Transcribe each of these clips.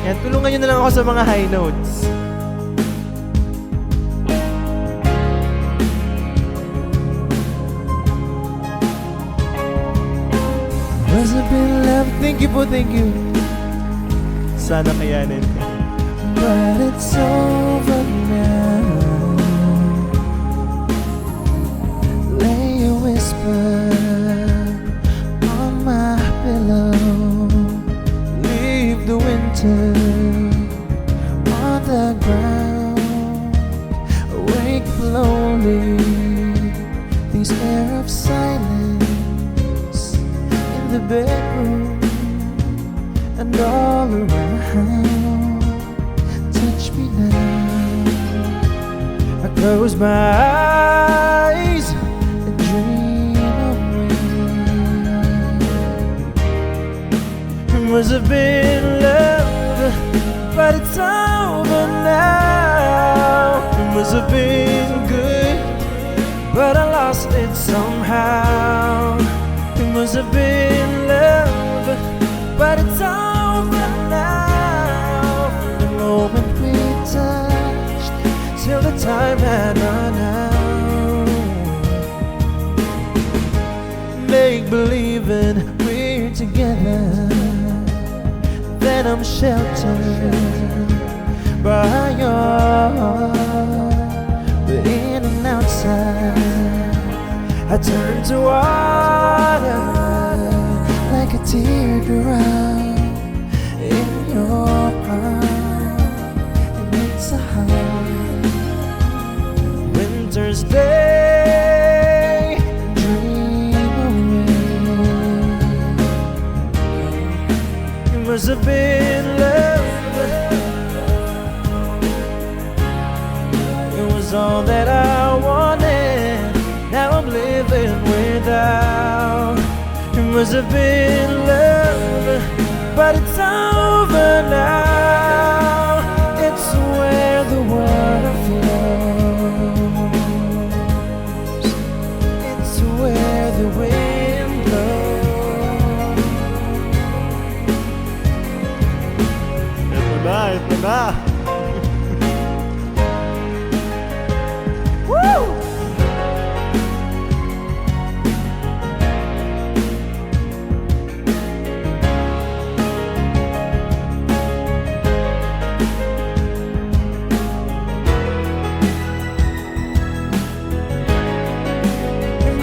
Yan, tulungan nyo na lang ako sa mga high notes. Must have been love. Thank you po, thank you. Sana kayanin. But it's over now. Lay a whisper on my pillow. Leave the winter on the ground. Awake slowly. These air of silence in the bedroom and all around. Touch me now. I close my eyes and dream away. It must have been love, but it's over now. It must have been good, but I lost it somehow. It must have been love, but it's over now. From the moment we touched till the time had run out. Make believing we're together, then I'm sheltered by your in and outside. I turn to water like a teardrop in your heart. It makes a heart. Winter's day, dream away. It must have been love. It was all that I wanted. Now I'm living without. It must have been love, but it's over now. It's where the water flows. It's where the wind blows. Ito na, ito na. Woo!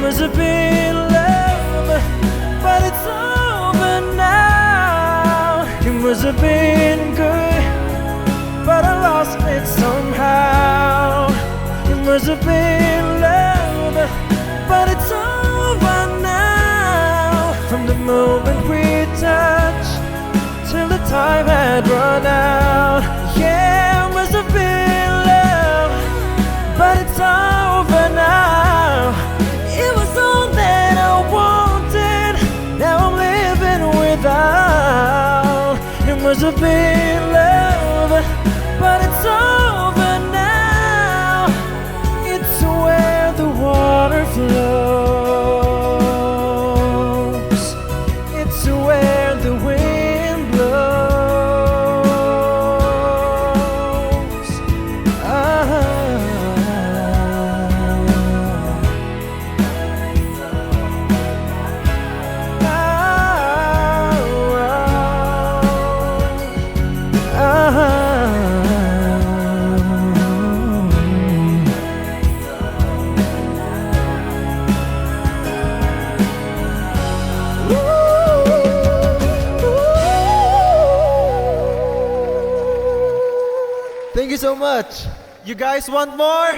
Must have been love, but it's over now. It must have been good, but I lost it somehow. It must have been love, but it's over now. From the moment we touched till the time had run out. Yeah, it must have been love, but it's over now. It was all that I wanted. Now I'm living without. It must have been love, but it's over now. It's where the water flows. It's where the wind blows. Thank you so much. You guys want more?